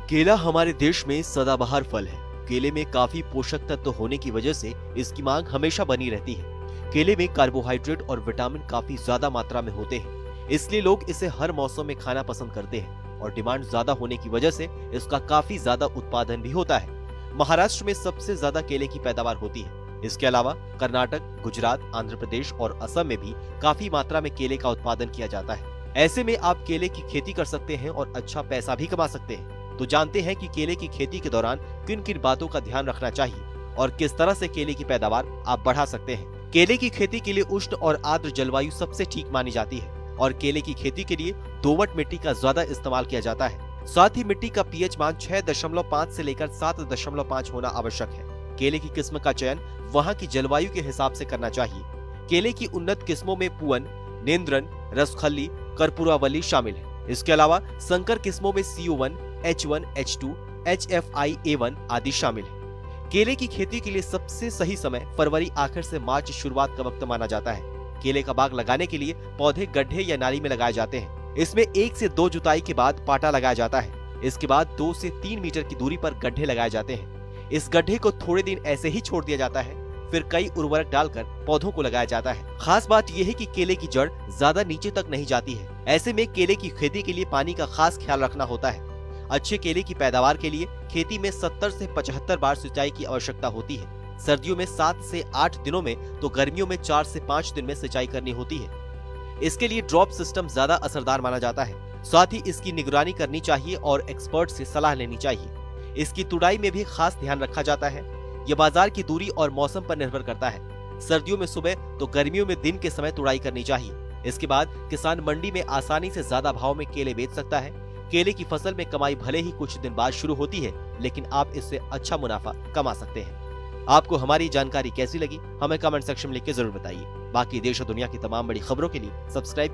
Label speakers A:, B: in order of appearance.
A: केला हमारे देश में सदाबहार फल है। केले में काफी पोषक तत्व होने की वजह से इसकी मांग हमेशा बनी रहती है। केले में कार्बोहाइड्रेट और विटामिन काफी ज्यादा मात्रा में होते हैं, इसलिए लोग इसे हर मौसम में खाना पसंद करते हैं और डिमांड ज्यादा होने की वजह से इसका काफी ज्यादा उत्पादन भी होता है। महाराष्ट्र में सबसे ज्यादा केले की पैदावार होती है। इसके अलावा कर्नाटक, गुजरात, आंध्र प्रदेश और असम में भी काफी मात्रा में केले का उत्पादन किया जाता है। ऐसे में आप केले की खेती कर सकते हैं और अच्छा पैसा भी कमा सकते हैं। तो जानते हैं कि केले की खेती के दौरान किन किन बातों का ध्यान रखना चाहिए और किस तरह से केले की पैदावार आप बढ़ा सकते हैं। केले की खेती के लिए उष्ण और आर्द्र जलवायु सबसे ठीक मानी जाती है और केले की खेती के लिए दोमट मिट्टी का ज्यादा इस्तेमाल किया जाता है। साथ ही मिट्टी का पीएच मान 6.5 से लेकर 7.5 होना आवश्यक है। केले की किस्म का चयन वहाँ की जलवायु के हिसाब से करना चाहिए। केले की उन्नत किस्मों में पुअन, नेंद्रन, रसखल्ली, कर्पूरावली शामिल है। इसके अलावा संकर किस्मों में CO1, H1, H2, HFI-A1 आदि शामिल है। केले की खेती के लिए सबसे सही समय फरवरी आखिर से मार्च शुरुआत का वक्त माना जाता है। केले का बाग लगाने के लिए पौधे गड्ढे या नाली में लगाए जाते हैं। इसमें 1 से 2 जुताई के बाद पाटा लगाया जाता है। इसके बाद 2 से 3 मीटर की दूरी पर गड्ढे लगाए जाते हैं। इस गड्ढे को थोड़े दिन ऐसे ही छोड़ दिया जाता है, फिर कई उर्वरक डालकर पौधों को लगाया जाता है। खास बात यह है कि केले की जड़ ज्यादा नीचे तक नहीं जाती है। ऐसे में केले की खेती के लिए पानी का खास ख्याल रखना होता है। अच्छे केले की पैदावार के लिए खेती में 70 से 75 बार सिंचाई की आवश्यकता होती है। सर्दियों में 7 से 8 दिनों में तो गर्मियों में 4 से 5 दिन में सिंचाई करनी होती है। इसके लिए ड्रॉप सिस्टम ज्यादा असरदार माना जाता है। साथ ही इसकी निगरानी करनी चाहिए और एक्सपर्ट से सलाह लेनी चाहिए। इसकी तुड़ाई में भी खास ध्यान रखा जाता है। यह बाजार की दूरी और मौसम पर निर्भर करता है। सर्दियों में सुबह तो गर्मियों में दिन के समय तुड़ाई करनी चाहिए। इसके बाद किसान मंडी में आसानी से ज्यादा भाव में केले बेच सकता है। केले की फसल में कमाई भले ही कुछ दिन बाद शुरू होती है, लेकिन आप इससे अच्छा मुनाफा कमा सकते हैं। आपको हमारी जानकारी कैसी लगी हमें कमेंट सेक्शन में लिख के जरूर बताइए। बाकी देश और दुनिया की तमाम बड़ी खबरों के लिए सब्सक्राइब कीजिए।